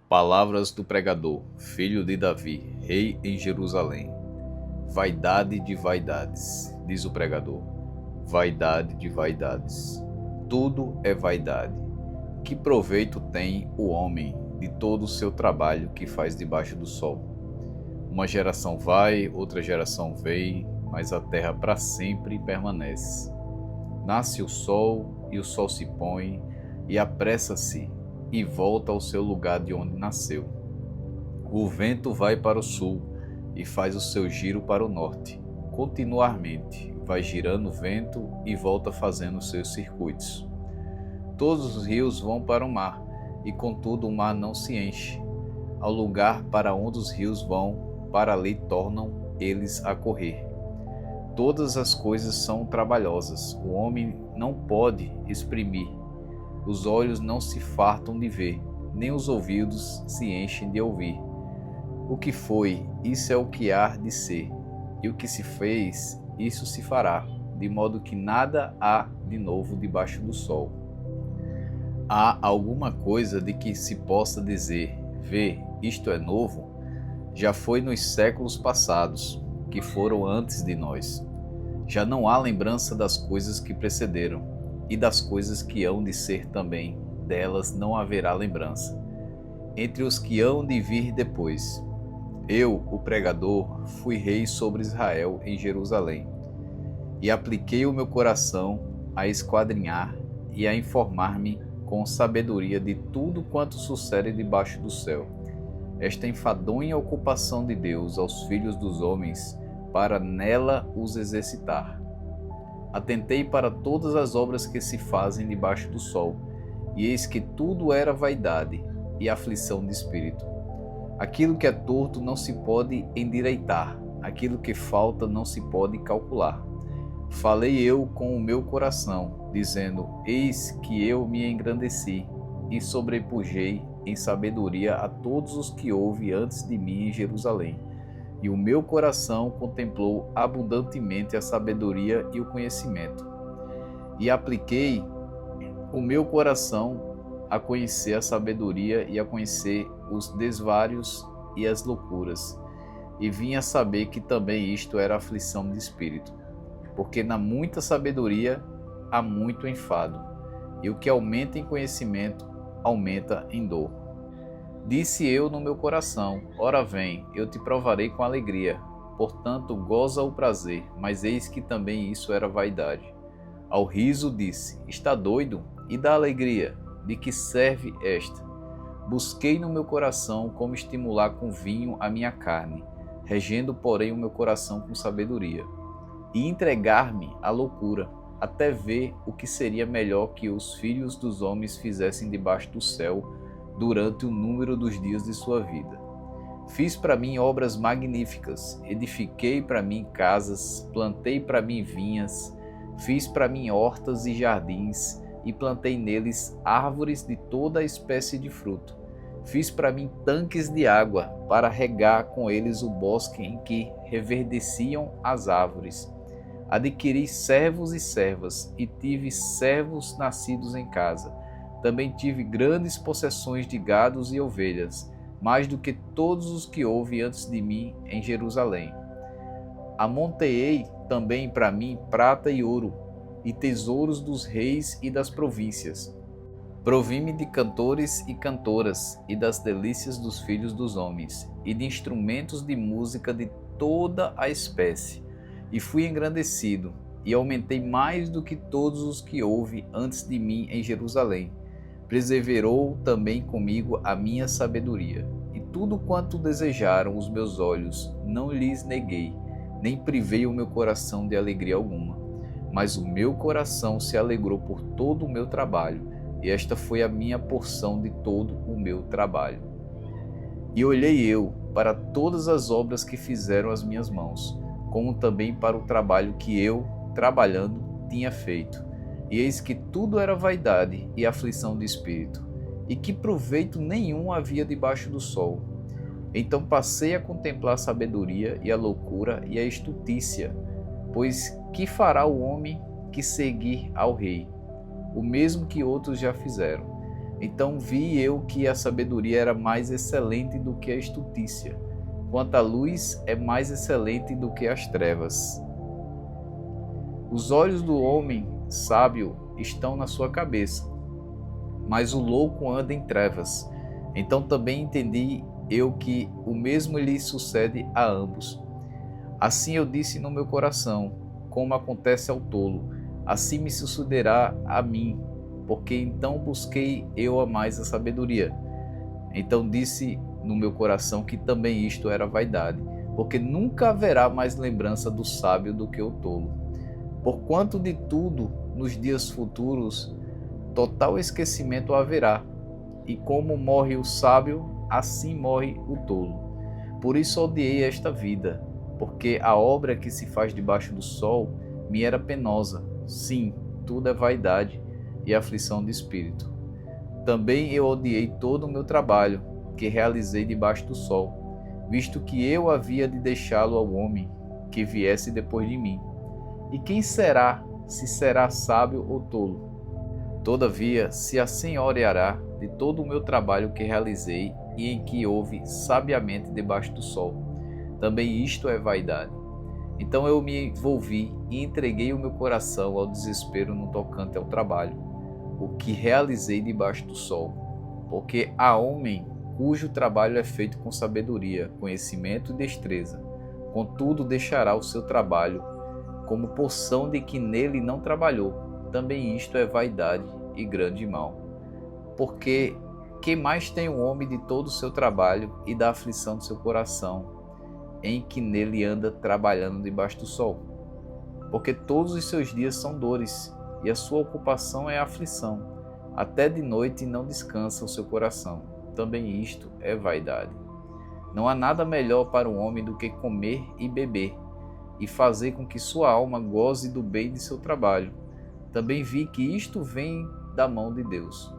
Palavras do pregador, filho de Davi, rei em Jerusalém. Vaidade de vaidades, diz o pregador. Vaidade de vaidades. Tudo é vaidade. Que proveito tem o homem de todo o seu trabalho que faz debaixo do sol? Uma geração vai, outra geração vem, mas a terra para sempre permanece. Nasce o sol e o sol se põe e apressa-se e volta ao seu lugar de onde nasceu. O vento vai para o sul e faz o seu giro para o norte. Continuamente vai girando o vento e volta fazendo os seus circuitos. Todos os rios vão para o mar, e contudo o mar não se enche. Ao lugar para onde os rios vão, para ali tornam eles a correr. Todas as coisas são trabalhosas, o homem não pode exprimir. Os olhos não se fartam de ver, nem os ouvidos se enchem de ouvir. O que foi, isso é o que há de ser, e o que se fez, isso se fará, de modo que nada há de novo debaixo do sol. Há alguma coisa de que se possa dizer, vê, isto é novo? Já foi nos séculos passados, que foram antes de nós. Já não há lembrança das coisas que precederam, e das coisas que hão de ser também, delas não haverá lembrança. Entre os que hão de vir depois, eu, o pregador, fui rei sobre Israel em Jerusalém, e apliquei o meu coração a esquadrinhar e a informar-me com sabedoria de tudo quanto sucede debaixo do céu. Esta enfadonha ocupação de Deus aos filhos dos homens, para nela os exercitar. Atentei para todas as obras que se fazem debaixo do sol, e eis que tudo era vaidade e aflição de espírito. Aquilo que é torto não se pode endireitar, aquilo que falta não se pode calcular. Falei eu com o meu coração, dizendo, eis que eu me engrandeci, e sobrepujei em sabedoria a todos os que houve antes de mim em Jerusalém. E o meu coração contemplou abundantemente a sabedoria e o conhecimento. E apliquei o meu coração a conhecer a sabedoria e a conhecer os desvários e as loucuras. E vim a saber que também isto era aflição de espírito. Porque na muita sabedoria há muito enfado, e o que aumenta em conhecimento aumenta em dor. Disse eu no meu coração, ora vem, eu te provarei com alegria, portanto goza o prazer, mas eis que também isso era vaidade. Ao riso disse, está doido? E da alegria, de que serve esta? Busquei no meu coração como estimular com vinho a minha carne, regendo porém o meu coração com sabedoria, e entregar-me à loucura, até ver o que seria melhor que os filhos dos homens fizessem debaixo do céu, durante o número dos dias de sua vida. Fiz para mim obras magníficas, edifiquei para mim casas, plantei para mim vinhas, fiz para mim hortas e jardins, e plantei neles árvores de toda a espécie de fruto. Fiz para mim tanques de água, para regar com eles o bosque em que reverdeciam as árvores. Adquiri servos e servas, e tive servos nascidos em casa. Também tive grandes possessões de gados e ovelhas, mais do que todos os que houve antes de mim em Jerusalém. Amontoei também para mim prata e ouro, e tesouros dos reis e das províncias. Provi-me de cantores e cantoras, e das delícias dos filhos dos homens, e de instrumentos de música de toda a espécie, e fui engrandecido, e aumentei mais do que todos os que houve antes de mim em Jerusalém. Perseverou também comigo a minha sabedoria, e tudo quanto desejaram os meus olhos não lhes neguei, nem privei o meu coração de alegria alguma. Mas o meu coração se alegrou por todo o meu trabalho, e esta foi a minha porção de todo o meu trabalho. E olhei eu para todas as obras que fizeram as minhas mãos, como também para o trabalho que eu, trabalhando, tinha feito. E eis que tudo era vaidade e aflição de espírito, e que proveito nenhum havia debaixo do sol. Então passei a contemplar a sabedoria e a loucura e a estutícia, pois que fará o homem que seguir ao rei? O mesmo que outros já fizeram. Então vi eu que a sabedoria era mais excelente do que a estutícia, quanto a luz é mais excelente do que as trevas. Os olhos do homem sábio estão na sua cabeça, mas o louco anda em trevas. Então também entendi eu que o mesmo lhe sucede a ambos. Assim eu disse no meu coração, como acontece ao tolo, assim me sucederá a mim, porque então busquei eu a mais a sabedoria. Então disse no meu coração que também isto era vaidade, porque nunca haverá mais lembrança do sábio do que o tolo. Porquanto de tudo, nos dias futuros, total esquecimento haverá, e como morre o sábio, assim morre o tolo. Por isso odiei esta vida, porque a obra que se faz debaixo do sol me era penosa. Sim, tudo é vaidade e aflição de espírito. Também eu odiei todo o meu trabalho, que realizei debaixo do sol, visto que eu havia de deixá-lo ao homem que viesse depois de mim. E quem será, se será sábio ou tolo? Todavia, se assenhoreará de todo o meu trabalho que realizei e em que houve sabiamente debaixo do sol. Também isto é vaidade. Então eu me envolvi e entreguei o meu coração ao desespero no tocante ao trabalho, o que realizei debaixo do sol. Porque há homem cujo trabalho é feito com sabedoria, conhecimento e destreza. Contudo, deixará o seu trabalho como porção de que nele não trabalhou. Também isto é vaidade e grande mal. Porque que mais tem o homem de todo o seu trabalho e da aflição do seu coração, em que nele anda trabalhando debaixo do sol? Porque todos os seus dias são dores, e a sua ocupação é a aflição. Até de noite não descansa o seu coração. Também isto é vaidade. Não há nada melhor para o homem do que comer e beber, e fazer com que sua alma goze do bem de seu trabalho. Também vi que isto vem da mão de Deus.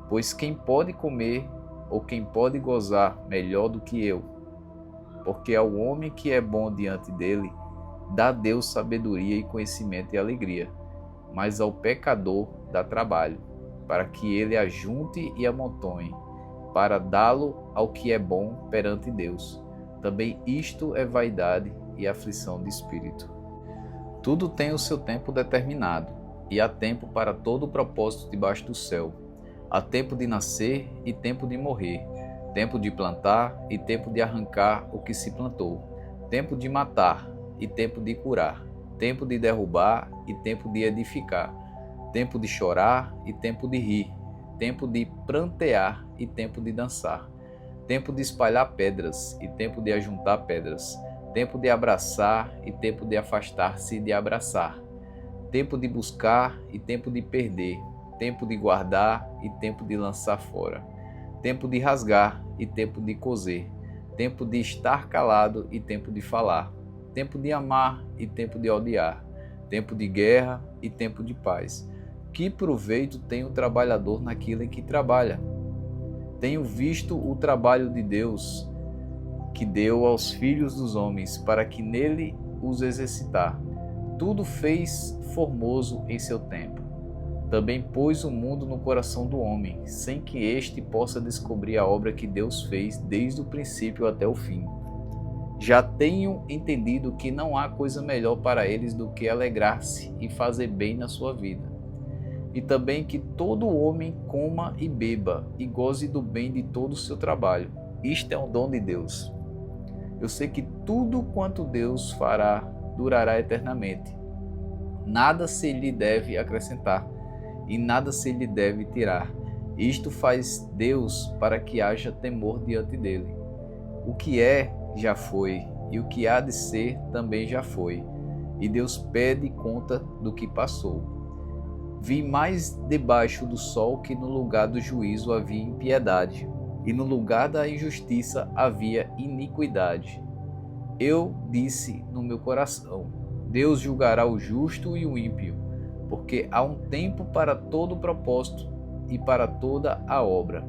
Pois quem pode comer ou quem pode gozar melhor do que eu? Porque ao homem que é bom diante dele, dá Deus sabedoria e conhecimento e alegria, mas ao pecador dá trabalho, para que ele ajunte e amontoe, para dá-lo ao que é bom perante Deus. Também isto é vaidade e aflição de espírito. Tudo tem o seu tempo determinado, e há tempo para todo o propósito debaixo do céu. Há tempo de nascer e tempo de morrer, tempo de plantar e tempo de arrancar o que se plantou, tempo de matar e tempo de curar, tempo de derrubar e tempo de edificar, tempo de chorar e tempo de rir, tempo de prantear e tempo de dançar, tempo de espalhar pedras e tempo de ajuntar pedras, tempo de abraçar e tempo de afastar-se de abraçar, tempo de buscar e tempo de perder, tempo de guardar e tempo de lançar fora, tempo de rasgar e tempo de coser, tempo de estar calado e tempo de falar, tempo de amar e tempo de odiar, tempo de guerra e tempo de paz. Que proveito tem o trabalhador naquilo em que trabalha? Tenho visto o trabalho de Deus, que deu aos filhos dos homens, para que nele os exercitar. Tudo fez formoso em seu tempo. Também pôs o mundo no coração do homem, sem que este possa descobrir a obra que Deus fez desde o princípio até o fim. Já tenho entendido que não há coisa melhor para eles do que alegrar-se e fazer bem na sua vida. E também que todo homem coma e beba e goze do bem de todo o seu trabalho. Isto é um dom de Deus. Eu sei que tudo quanto Deus fará durará eternamente. Nada se lhe deve acrescentar e nada se lhe deve tirar. Isto faz Deus para que haja temor diante dele. O que é, já foi, e o que há de ser, também já foi. E Deus pede conta do que passou. Vi mais debaixo do sol que no lugar do juízo havia impiedade, e no lugar da injustiça havia iniquidade. Eu disse no meu coração: Deus julgará o justo e o ímpio, porque há um tempo para todo o propósito e para toda a obra.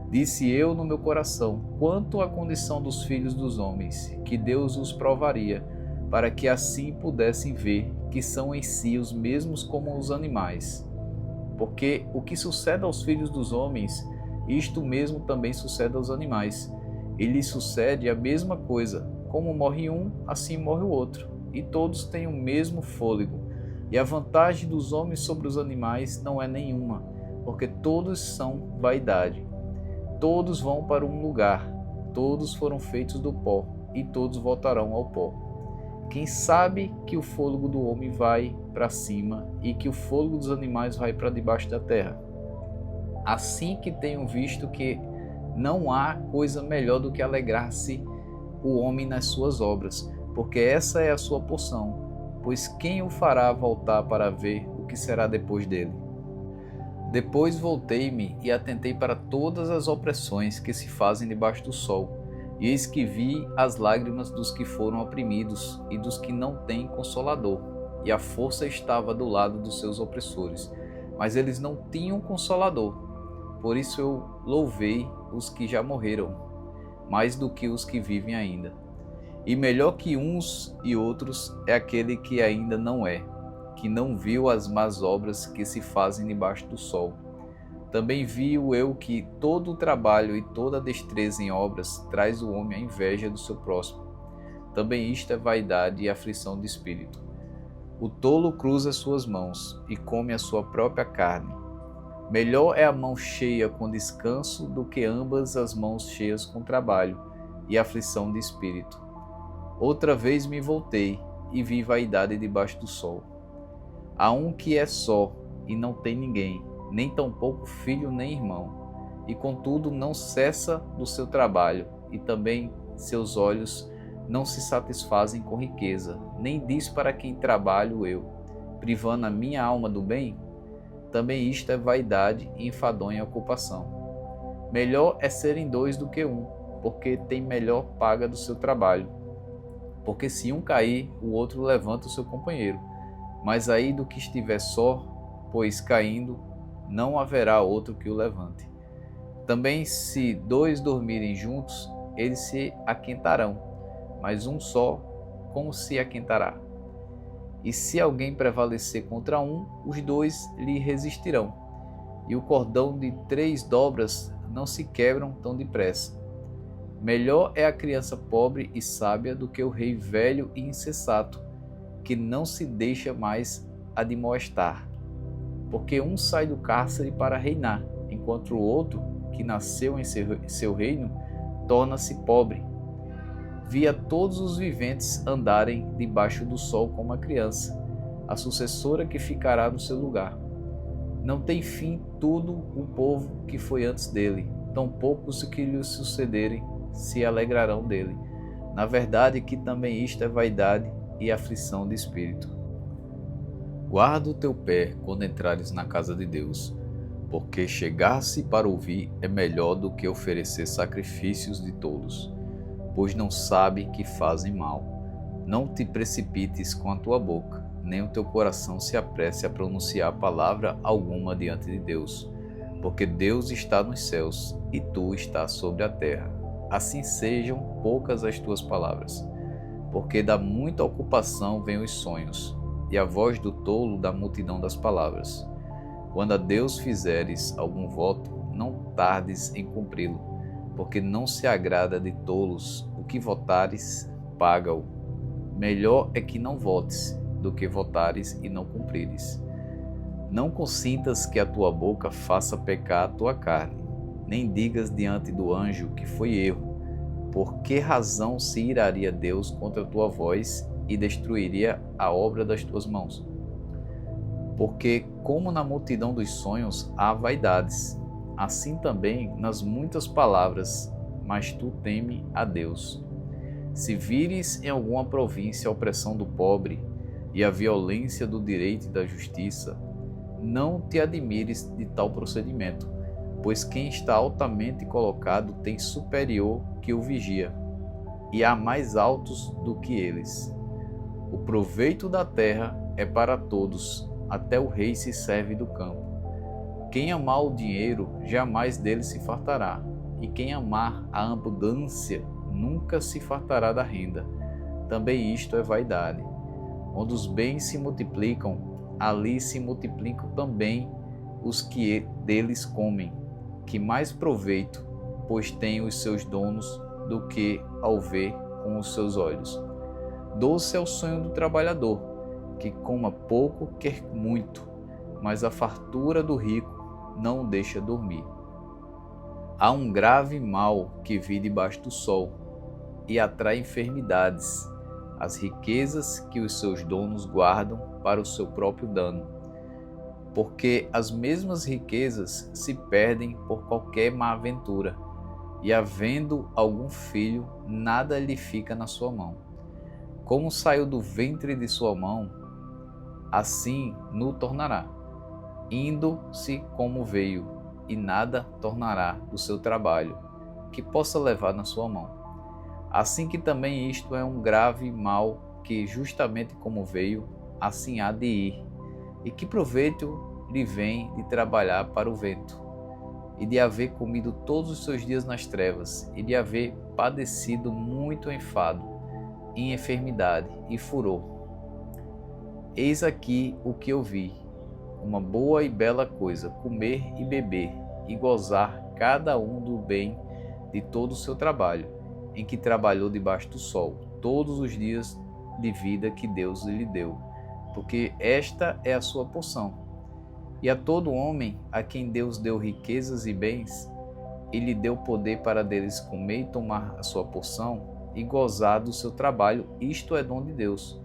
Disse eu no meu coração, quanto à condição dos filhos dos homens, que Deus os provaria, para que assim pudessem ver que são em si os mesmos como os animais. Porque o que sucede aos filhos dos homens, isto mesmo também sucede aos animais. E lhes sucede a mesma coisa. Como morre um, assim morre o outro. E todos têm o mesmo fôlego. E a vantagem dos homens sobre os animais não é nenhuma, porque todos são vaidade. Todos vão para um lugar, todos foram feitos do pó, e todos voltarão ao pó. Quem sabe que o fôlego do homem vai para cima e que o fôlego dos animais vai para debaixo da terra? Assim que tenho visto que não há coisa melhor do que alegrar-se o homem nas suas obras, porque essa é a sua porção, pois quem o fará voltar para ver o que será depois dele? Depois voltei-me e atentei para todas as opressões que se fazem debaixo do sol, e eis que vi as lágrimas dos que foram oprimidos e dos que não têm consolador, e a força estava do lado dos seus opressores, mas eles não tinham consolador. Por isso eu louvei os que já morreram, mais do que os que vivem ainda. E melhor que uns e outros é aquele que ainda não é, que não viu as más obras que se fazem debaixo do sol. Também viu eu que todo o trabalho e toda a destreza em obras traz o homem a inveja do seu próximo. Também isto é vaidade e aflição de espírito. O tolo cruza suas mãos e come a sua própria carne. Melhor é a mão cheia com descanso do que ambas as mãos cheias com trabalho e aflição de espírito. Outra vez me voltei e vi vaidade debaixo do sol. Há um que é só e não tem ninguém, nem tampouco filho nem irmão, e contudo não cessa do seu trabalho, e também seus olhos não se satisfazem com riqueza, nem diz para quem trabalho eu, privando a minha alma do bem? Também isto é vaidade e enfadonha ocupação. Melhor é serem dois do que um, porque tem melhor paga do seu trabalho. Porque se um cair, o outro levanta o seu companheiro. Mas aí do que estiver só, pois caindo, não haverá outro que o levante. Também se dois dormirem juntos, eles se aquentarão, mas um só, como se aquentará? E se alguém prevalecer contra um, os dois lhe resistirão. E o cordão de 3 dobras não se quebram tão depressa. Melhor é a criança pobre e sábia do que o rei velho e insensato, que não se deixa mais admoestar. Porque um sai do cárcere para reinar, enquanto o outro, que nasceu em seu reino, torna-se pobre. Vi a todos os viventes andarem debaixo do sol como a criança, a sucessora que ficará no seu lugar. Não tem fim tudo o povo que foi antes dele, tampouco os que lhe sucederem se alegrarão dele. Na verdade que também isto é vaidade e aflição de espírito. Guarda o teu pé quando entrares na casa de Deus, porque chegar-se para ouvir é melhor do que oferecer sacrifícios de tolos, pois não sabe que fazem mal. Não te precipites com a tua boca, nem o teu coração se apresse a pronunciar palavra alguma diante de Deus, porque Deus está nos céus e tu estás sobre a terra. Assim sejam poucas as tuas palavras, porque da muita ocupação vêm os sonhos, e a voz do tolo da multidão das palavras. Quando a Deus fizeres algum voto, não tardes em cumpri-lo, porque não se agrada de tolos. O que votares, paga-o. Melhor é que não votes, do que votares e não cumprires. Não consintas que a tua boca faça pecar a tua carne, nem digas diante do anjo que foi erro. Por que razão se iraria Deus contra a tua voz e destruiria a obra das tuas mãos? Porque como na multidão dos sonhos há vaidades, assim também nas muitas palavras, mas tu teme a Deus. Se vires em alguma província a opressão do pobre e a violência do direito e da justiça, não te admires de tal procedimento, pois quem está altamente colocado tem superior que o vigia, e há mais altos do que eles. O proveito da terra é para todos, até o rei se serve do campo. Quem amar o dinheiro, jamais dele se fartará, e quem amar a abundância, nunca se fartará da renda. Também isto é vaidade. Onde os bens se multiplicam, ali se multiplicam também os que deles comem, que mais proveito, pois têm os seus donos, do que ao ver com os seus olhos. Doce é o sonho do trabalhador, que coma pouco quer muito, mas a fartura do rico não o deixa dormir. Há um grave mal que vi debaixo do sol e atrai enfermidades, as riquezas que os seus donos guardam para o seu próprio dano, porque as mesmas riquezas se perdem por qualquer má aventura, e havendo algum filho, nada lhe fica na sua mão. Como saiu do ventre de sua mão, assim no tornará, indo-se como veio, e nada tornará do seu trabalho, que possa levar na sua mão. Assim que também isto é um grave mal, que justamente como veio, assim há de ir, e que proveito lhe vem de trabalhar para o vento, e de haver comido todos os seus dias nas trevas, e de haver padecido muito enfado, em enfermidade e furor. Eis aqui o que eu vi, uma boa e bela coisa, comer e beber, e gozar cada um do bem de todo o seu trabalho, em que trabalhou debaixo do sol, todos os dias de vida que Deus lhe deu, porque esta é a sua porção. E a todo homem a quem Deus deu riquezas e bens, e lhe deu poder para deles comer e tomar a sua porção, e gozar do seu trabalho, isto é dom de Deus,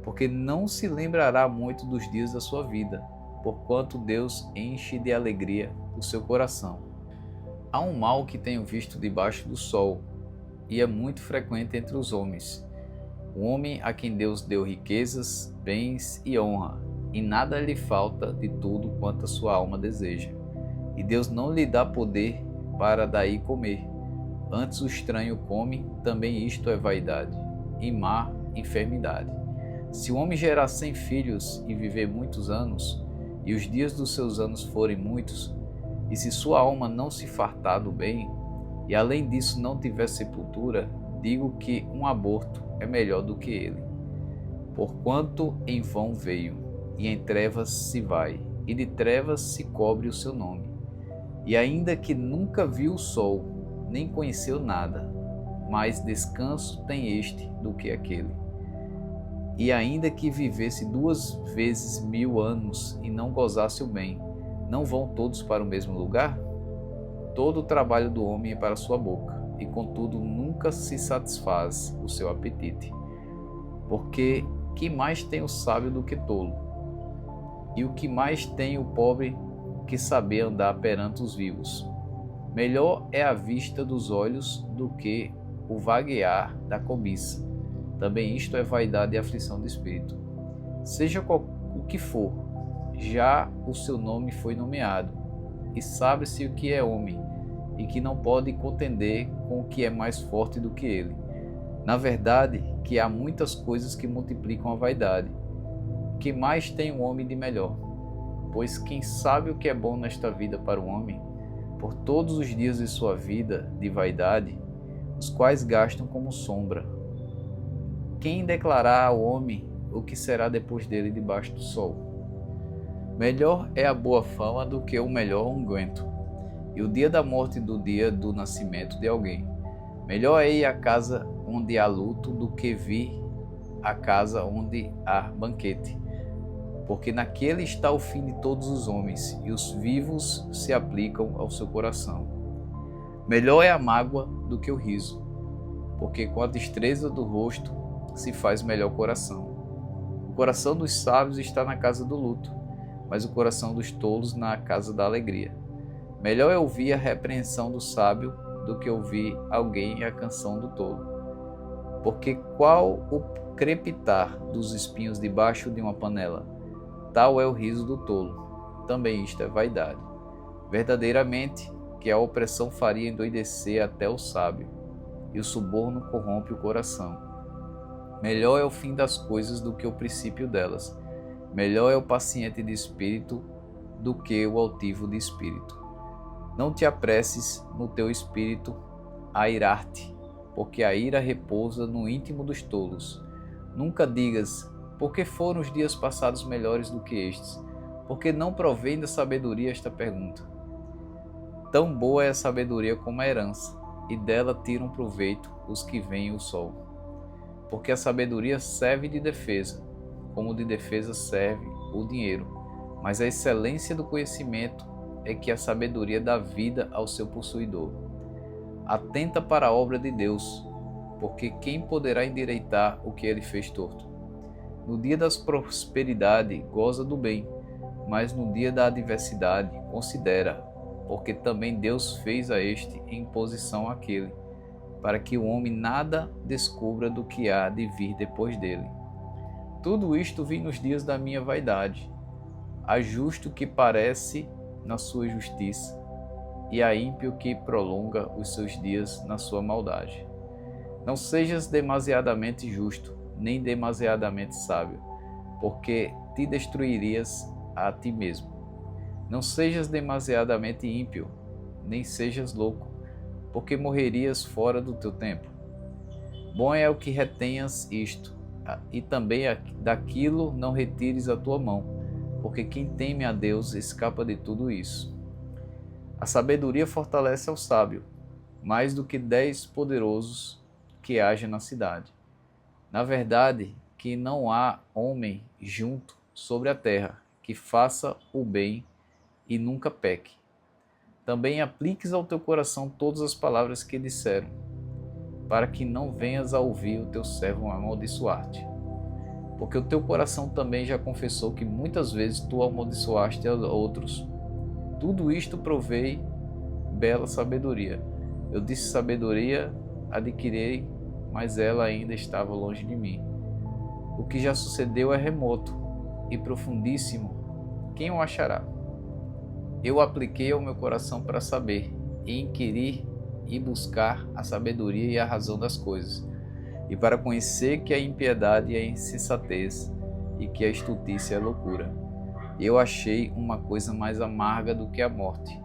porque não se lembrará muito dos dias da sua vida, porquanto Deus enche de alegria o seu coração. Há um mal que tenho visto debaixo do sol, e é muito frequente entre os homens. O homem a quem Deus deu riquezas, bens e honra, e nada lhe falta de tudo quanto a sua alma deseja. E Deus não lhe dá poder para daí comer. Antes o estranho come, também isto é vaidade, e má enfermidade. Se o homem gerar 100 filhos e viver muitos anos, e os dias dos seus anos forem muitos, e se sua alma não se fartar do bem, e além disso não tiver sepultura, digo que um aborto é melhor do que ele. Porquanto em vão veio, e em trevas se vai, e de trevas se cobre o seu nome. E ainda que nunca viu o sol, nem conheceu nada, mais descanso tem este do que aquele. E ainda que vivesse 2 vezes 1000 anos e não gozasse o bem, não vão todos para o mesmo lugar? Todo o trabalho do homem é para sua boca, e contudo nunca se satisfaz o seu apetite. Porque que mais tem o sábio do que tolo? E o que mais tem o pobre que saber andar perante os vivos? Melhor é a vista dos olhos do que o vaguear da cobiça. Também isto é vaidade e aflição de espírito. Seja o que for, já o seu nome foi nomeado, e sabe-se o que é homem, e que não pode contender com o que é mais forte do que ele. Na verdade, que há muitas coisas que multiplicam a vaidade. Que mais tem um homem de melhor? Pois quem sabe o que é bom nesta vida para o homem, por todos os dias de sua vida de vaidade, os quais gastam como sombra. Quem declarar ao homem o que será depois dele debaixo do sol? Melhor é a boa fama do que o melhor unguento, e o dia da morte do dia do nascimento de alguém. Melhor é ir à casa onde há luto do que vir à casa onde há banquete, porque naquele está o fim de todos os homens, e os vivos se aplicam ao seu coração. Melhor é a mágoa do que o riso, porque com a destreza do rosto se faz melhor coração. O coração dos sábios está na casa do luto, mas o coração dos tolos na casa da alegria. Melhor é ouvir a repreensão do sábio do que ouvir alguém a canção do tolo. Porque qual o crepitar dos espinhos debaixo de uma panela? Tal é o riso do tolo. Também isto é vaidade. Verdadeiramente que a opressão faria endoidecer até o sábio, e o suborno corrompe o coração. Melhor é o fim das coisas do que o princípio delas. Melhor é o paciente de espírito do que o altivo de espírito. Não te apresses no teu espírito a irar-te, porque a ira repousa no íntimo dos tolos. Nunca digas, porque foram os dias passados melhores do que estes, Porque não provém da sabedoria esta pergunta. Tão boa é a sabedoria como a herança, e dela tiram proveito os que veem o sol. Porque a sabedoria serve de defesa, como de defesa serve o dinheiro. Mas a excelência do conhecimento é que a sabedoria dá vida ao seu possuidor. Atenta para a obra de Deus, porque quem poderá endireitar o que ele fez torto? No dia da prosperidade, goza do bem, mas no dia da adversidade, considera, porque também Deus fez a este em posição àquele, para que o homem nada descubra do que há de vir depois dele. Tudo isto vi nos dias da minha vaidade. Há justo que parece na sua justiça, e há ímpio que prolonga os seus dias na sua maldade. Não sejas demasiadamente justo, nem demasiadamente sábio, porque te destruirias a ti mesmo. Não sejas demasiadamente ímpio, nem sejas louco, porque morrerias fora do teu tempo. Bom é o que retenhas isto, e também daquilo não retires a tua mão, porque quem teme a Deus escapa de tudo isso. A sabedoria fortalece ao sábio, mais do que 10 poderosos que haja na cidade. Na verdade, que não há homem junto sobre a terra que faça o bem e nunca peque. Também apliques ao teu coração todas as palavras que disseram, para que não venhas a ouvir o teu servo amaldiçoar-te. Porque o teu coração também já confessou que muitas vezes tu amaldiçoaste a outros. Tudo isto provei bela sabedoria. Eu disse sabedoria, adquirei, mas ela ainda estava longe de mim. O que já sucedeu é remoto e profundíssimo. Quem o achará? Eu apliquei ao meu coração para saber, e inquirir e buscar a sabedoria e a razão das coisas, e para conhecer que a impiedade é insensatez e que a estultícia é loucura. Eu achei uma coisa mais amarga do que a morte,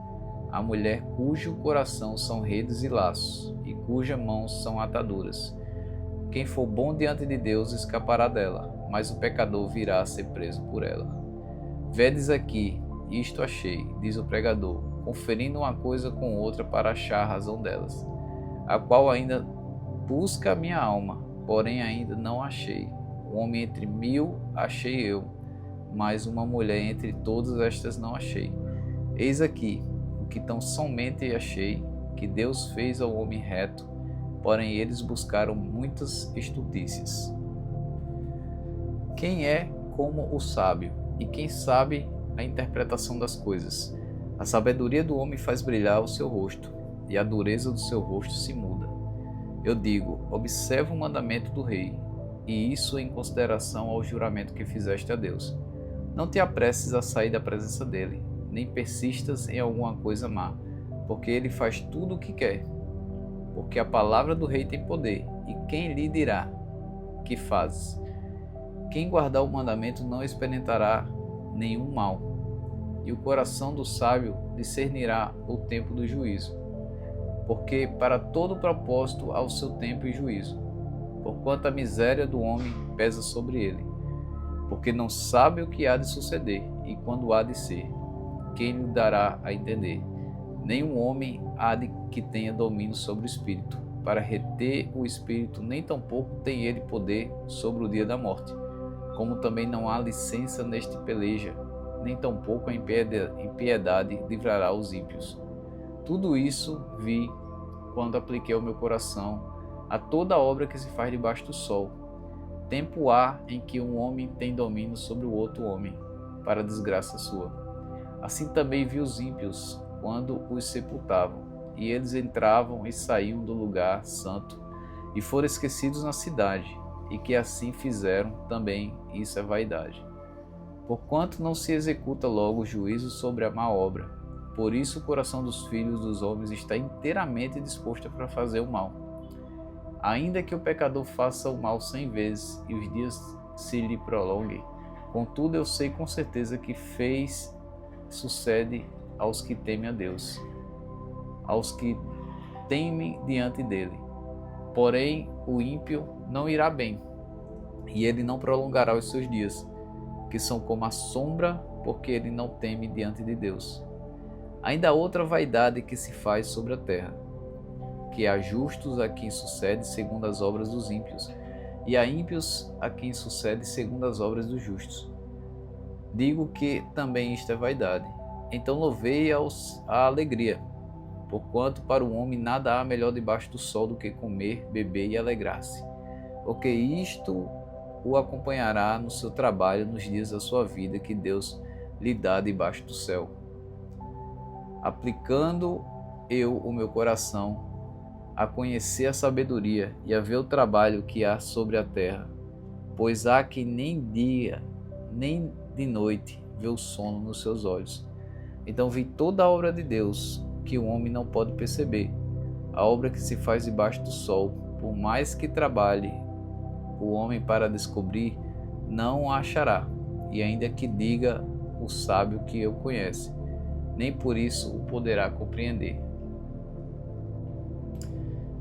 a mulher cujo coração são redes e laços, e cuja mãos são ataduras. Quem for bom diante de Deus escapará dela, mas o pecador virá a ser preso por ela. Vedes aqui, isto achei, diz o pregador, conferindo uma coisa com outra para achar a razão delas, a qual ainda busca a minha alma, porém ainda não achei. Um homem entre 1000 achei eu, mas uma mulher entre todas estas não achei. Eis aqui o que tão somente achei, que Deus fez ao homem reto, porém eles buscaram muitas estultícias. Quem é como o sábio, e quem sabe a interpretação das coisas? A sabedoria do homem faz brilhar o seu rosto, e a dureza do seu rosto se muda. Eu digo, observa o mandamento do rei, e isso em consideração ao juramento que fizeste a Deus. Não te apresses a sair da presença dele, nem persistas em alguma coisa má, porque ele faz tudo o que quer. Porque a palavra do rei tem poder, e quem lhe dirá que fazes? Quem guardar o mandamento não experimentará nenhum mal, e o coração do sábio discernirá o tempo do juízo. Porque para todo propósito há o seu tempo e juízo, porquanto a miséria do homem pesa sobre ele. Porque não sabe o que há de suceder, e quando há de ser, quem lhe dará a entender? Nenhum homem há de que tenha domínio sobre o espírito, para reter o espírito, nem tampouco tem ele poder sobre o dia da morte. Como também não há licença neste peleja, nem tampouco a impiedade livrará os ímpios. Tudo isso vi quando apliquei ao meu coração a toda a obra que se faz debaixo do sol. Tempo há em que um homem tem domínio sobre o outro homem, para desgraça sua. Assim também vi os ímpios quando os sepultavam, e eles entravam e saíam do lugar santo, e foram esquecidos na cidade, e que assim fizeram também, isso é vaidade. Porquanto não se executa logo o juízo sobre a má obra, por isso o coração dos filhos dos homens está inteiramente disposto para fazer o mal. Ainda que o pecador faça o mal 100 vezes e os dias se lhe prolonguem, contudo eu sei com certeza que sucede aos que temem a Deus, aos que temem diante dele. Porém, o ímpio não irá bem, e ele não prolongará os seus dias, que são como a sombra, porque ele não teme diante de Deus. Ainda há outra vaidade que se faz sobre a terra, que há justos a quem sucede segundo as obras dos ímpios, e há ímpios a quem sucede segundo as obras dos justos. Digo que também isto é vaidade. Então louvei a alegria, porquanto para o homem nada há melhor debaixo do sol do que comer, beber e alegrar-se, porque isto o acompanhará no seu trabalho nos dias da sua vida que Deus lhe dá debaixo do céu. Aplicando eu o meu coração a conhecer a sabedoria e a ver o trabalho que há sobre a terra, pois há que nem dia, nem de noite vê o sono nos seus olhos. Então vi toda a obra de Deus, que o homem não pode perceber, a obra que se faz debaixo do sol, por mais que trabalhe o homem para descobrir, não a achará, e ainda que diga o sábio que o conhece, nem por isso o poderá compreender.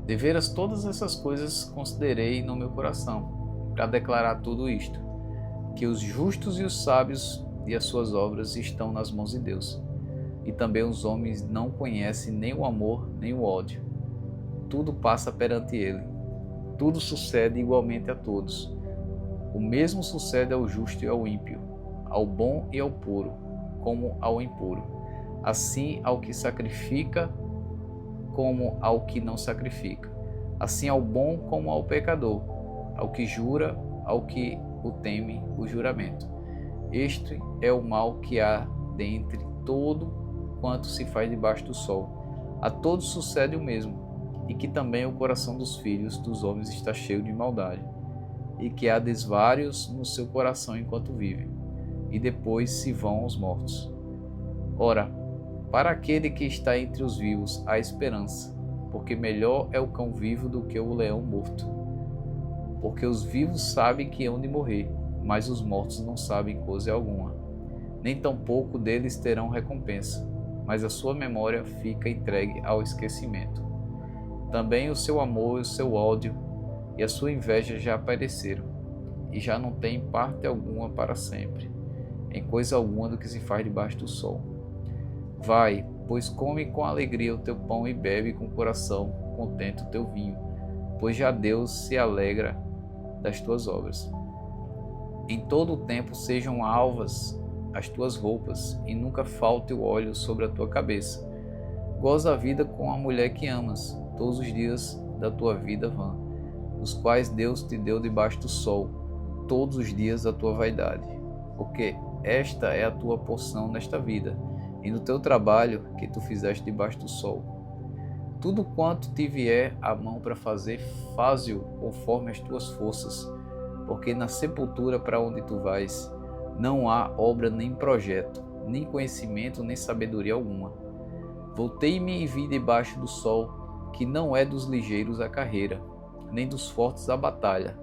Deveras todas essas coisas considerei no meu coração, para declarar tudo isto, que os justos e os sábios e as suas obras estão nas mãos de Deus, e também os homens não conhecem nem o amor nem o ódio. Tudo passa perante ele, tudo sucede igualmente a todos. O mesmo sucede ao justo e ao ímpio, ao bom e ao puro, como ao impuro. Assim ao que sacrifica, como ao que não sacrifica. Assim ao bom como ao pecador, ao que jura, ao que o teme o juramento. Este é o mal que há dentre todo quanto se faz debaixo do sol. A todos sucede o mesmo, e que também o coração dos filhos dos homens está cheio de maldade, e que há desvários no seu coração enquanto vivem, e depois se vão aos mortos. Ora, para aquele que está entre os vivos há esperança, porque melhor é o cão vivo do que o leão morto. Porque os vivos sabem que hão de morrer, mas os mortos não sabem coisa alguma. Nem tampouco deles terão recompensa, mas a sua memória fica entregue ao esquecimento. Também o seu amor e o seu ódio e a sua inveja já apareceram, e já não têm parte alguma para sempre, em coisa alguma do que se faz debaixo do sol. Vai, pois come com alegria o teu pão e bebe com o coração contente o teu vinho, pois já Deus se alegra das tuas obras. Em todo o tempo sejam alvas as tuas roupas, e nunca falte o óleo sobre a tua cabeça. Goza a vida com a mulher que amas, todos os dias da tua vida vã, os quais Deus te deu debaixo do sol, todos os dias da tua vaidade, porque esta é a tua porção nesta vida, e no teu trabalho que tu fizeste debaixo do sol. Tudo quanto te vier a mão para fazer, faze-o conforme as tuas forças, porque na sepultura para onde tu vais, não há obra nem projeto, nem conhecimento, nem sabedoria alguma. Voltei-me e vi debaixo do sol que não é dos ligeiros a carreira, nem dos fortes a batalha,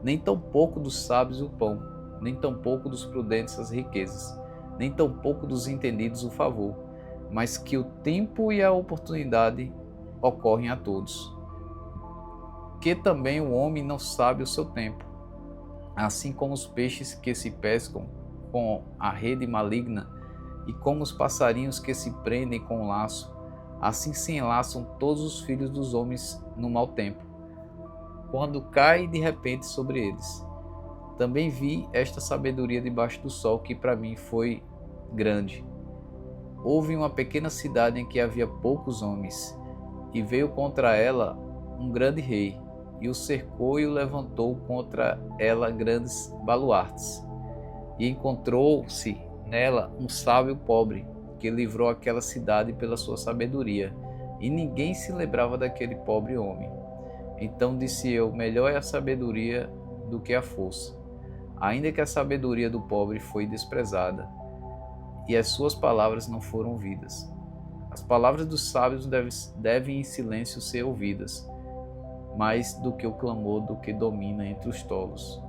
nem tampouco dos sábios o pão, nem tampouco dos prudentes as riquezas, nem tampouco dos entendidos o favor, mas que o tempo e a oportunidade ocorrem a todos. Que também o homem não sabe o seu tempo, assim como os peixes que se pescam com a rede maligna, e como os passarinhos que se prendem com o laço, assim se enlaçam todos os filhos dos homens no mau tempo, quando cai de repente sobre eles. Também vi esta sabedoria debaixo do sol, que para mim foi grande. Houve uma pequena cidade em que havia poucos homens, e veio contra ela um grande rei, e o cercou e o levantou contra ela grandes baluartes. E encontrou-se nela um sábio pobre, que livrou aquela cidade pela sua sabedoria, e ninguém se lembrava daquele pobre homem. Então disse eu, melhor é a sabedoria do que a força, ainda que a sabedoria do pobre foi desprezada, e as suas palavras não foram ouvidas. As palavras dos sábios devem em silêncio ser ouvidas, mais do que o clamor do que domina entre os tolos.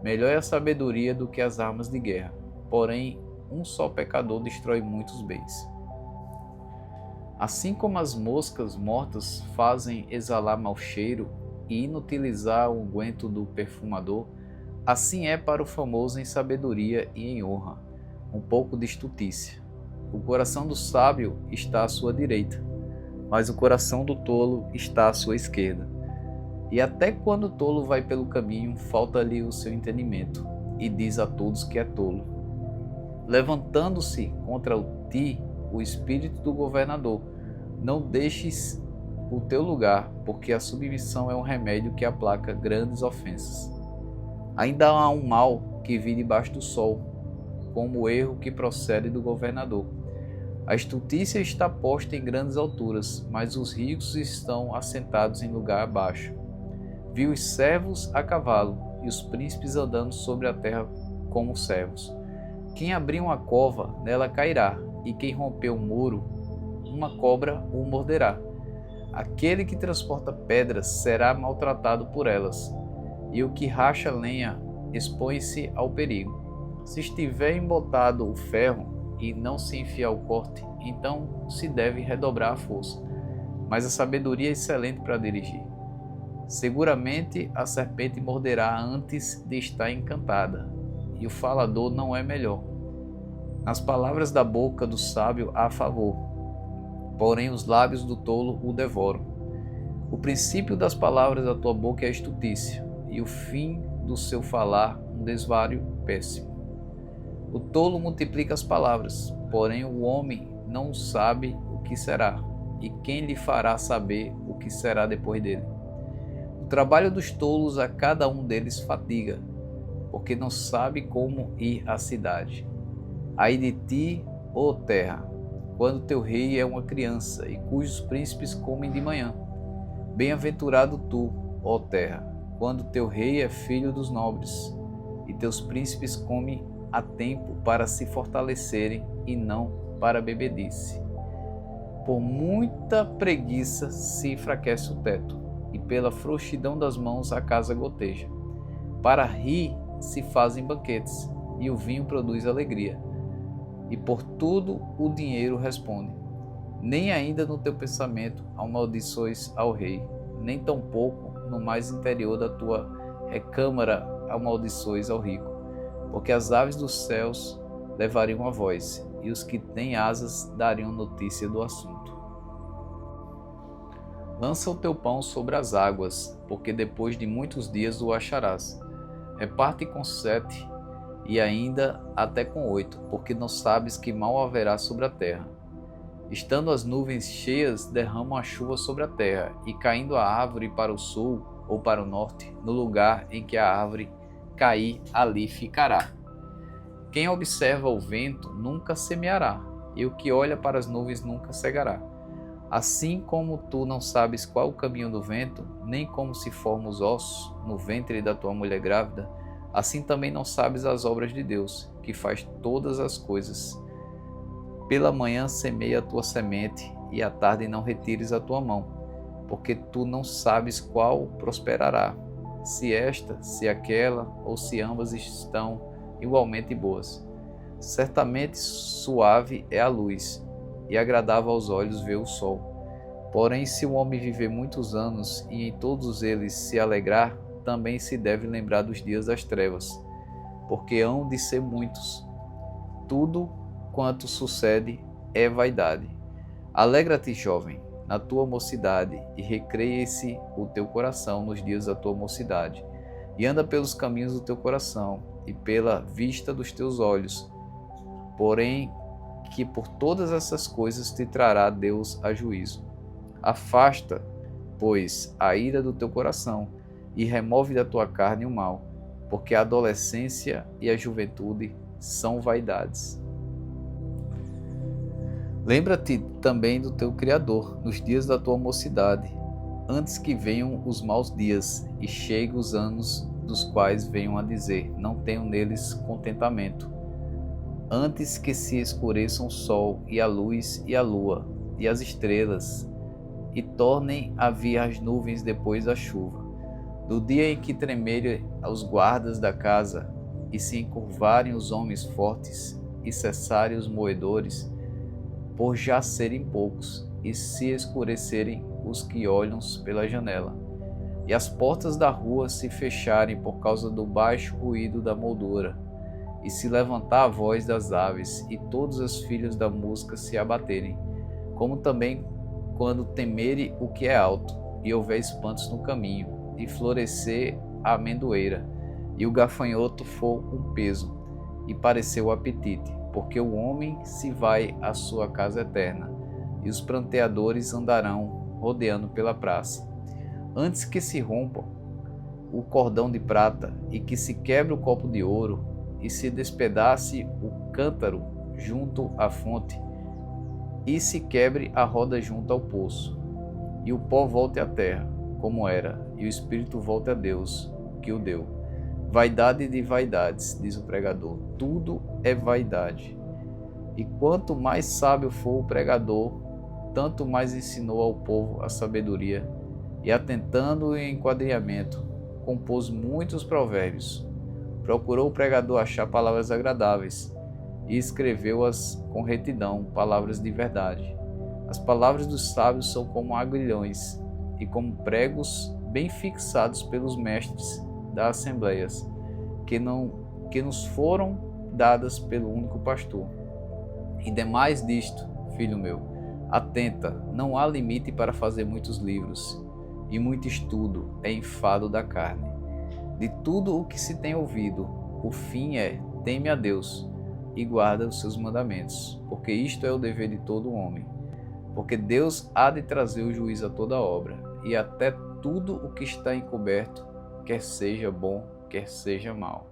Melhor é a sabedoria do que as armas de guerra, porém um só pecador destrói muitos bens. Assim como as moscas mortas fazem exalar mau cheiro e inutilizar o unguento do perfumador, assim é para o famoso em sabedoria e em honra. um pouco de estutícia. O coração do sábio está à sua direita, mas o coração do tolo está à sua esquerda. E até quando o tolo vai pelo caminho, falta-lhe o seu entendimento, e diz a todos que é tolo. Levantando-se contra ti o espírito do governador, não deixes o teu lugar, porque a submissão é um remédio que aplaca grandes ofensas. Ainda há um mal que vi debaixo do sol, como o erro que procede do governador. A estultícia está posta em grandes alturas, mas os ricos estão assentados em lugar baixo. Vi os servos a cavalo e os príncipes andando sobre a terra como servos. Quem abrir uma cova, nela cairá, e quem romper um muro, uma cobra o morderá. Aquele que transporta pedras será maltratado por elas, e o que racha lenha expõe-se ao perigo. Se estiver embotado o ferro e não se enfiar o corte, então se deve redobrar a força. Mas a sabedoria é excelente para dirigir. Seguramente a serpente morderá antes de estar encantada, e o falador não é melhor. Nas palavras da boca do sábio há favor, porém os lábios do tolo o devoram. O princípio das palavras da tua boca é a estultícia, e o fim do seu falar um desvario péssimo. O tolo multiplica as palavras, porém o homem não sabe o que será, e quem lhe fará saber o que será depois dele? O trabalho dos tolos a cada um deles fatiga, porque não sabe como ir à cidade. Ai de ti, ó terra, quando teu rei é uma criança e cujos príncipes comem de manhã. Bem-aventurado tu, ó terra, quando teu rei é filho dos nobres e teus príncipes comem a tempo para se fortalecerem e não para bebedice. Por muita preguiça se enfraquece o teto, e pela frouxidão das mãos a casa goteja. Para rir se fazem banquetes, e o vinho produz alegria. E por tudo o dinheiro responde. Nem ainda no teu pensamento amaldiçoes ao rei, nem tampouco no mais interior da tua recâmara amaldiçoes ao rico, porque as aves dos céus levariam a voz, e os que têm asas dariam notícia do assunto. Lança o teu pão sobre as águas, porque depois de muitos dias o acharás. Reparte com 7, e ainda até com 8, porque não sabes que mal haverá sobre a terra. Estando as nuvens cheias, derramam a chuva sobre a terra, e caindo a árvore para o sul ou para o norte, no lugar em que a árvore cair, ali ficará. Quem observa o vento nunca semeará, e o que olha para as nuvens nunca cegará. Assim como tu não sabes qual o caminho do vento, nem como se formam os ossos no ventre da tua mulher grávida, assim também não sabes as obras de Deus, que faz todas as coisas. Pela manhã semeia a tua semente, e à tarde não retires a tua mão, porque tu não sabes qual prosperará, se esta, se aquela, ou se ambas estão igualmente boas. Certamente suave é a luz, e agradável aos olhos ver o sol. Porém, se o homem viver muitos anos e em todos eles se alegrar, também se deve lembrar dos dias das trevas, porque hão de ser muitos. Tudo quanto sucede é vaidade. Alegra-te, jovem, na tua mocidade, e recreie-se o teu coração nos dias da tua mocidade, e anda pelos caminhos do teu coração e pela vista dos teus olhos. Porém, que por todas essas coisas te trará Deus a juízo. Afasta, pois, a ira do teu coração, e remove da tua carne o mal, porque a adolescência e a juventude são vaidades. Lembra-te também do teu Criador nos dias da tua mocidade, antes que venham os maus dias e cheguem os anos dos quais venham a dizer, não tenho neles contentamento. Antes que se escureçam o sol e a luz e a lua e as estrelas, e tornem a vir as nuvens depois da chuva, do dia em que tremerem os guardas da casa, e se encurvarem os homens fortes, e cessarem os moedores, por já serem poucos, e se escurecerem os que olham pela janela, e as portas da rua se fecharem por causa do baixo ruído da moldura, e se levantar a voz das aves, e todos os filhos da música se abaterem, como também quando temerem o que é alto, e houver espantos no caminho, e florescer a amendoeira, e o gafanhoto for um peso, e parecer o apetite, porque o homem se vai à sua casa eterna, e os pranteadores andarão rodeando pela praça. Antes que se rompa o cordão de prata, e que se quebre o copo de ouro, e se despedace o cântaro junto à fonte, e se quebre a roda junto ao poço, e o pó volte à terra, como era, e o espírito volte a Deus, que o deu. Vaidade de vaidades, diz o pregador, tudo é vaidade. E quanto mais sábio for o pregador, tanto mais ensinou ao povo a sabedoria, e atentando em enquadrinhamento, compôs muitos provérbios. Procurou o pregador achar palavras agradáveis, e escreveu-as com retidão, palavras de verdade. As palavras dos sábios são como aguilhões, e como pregos bem fixados pelos mestres das assembleias, que nos foram dadas pelo único pastor. E demais disto, filho meu, atenta, não há limite para fazer muitos livros, e muito estudo é enfado da carne. De tudo o que se tem ouvido, o fim é: teme a Deus e guarda os seus mandamentos, porque isto é o dever de todo homem. Porque Deus há de trazer o juízo a toda obra, e até tudo o que está encoberto, quer seja bom, quer seja mau.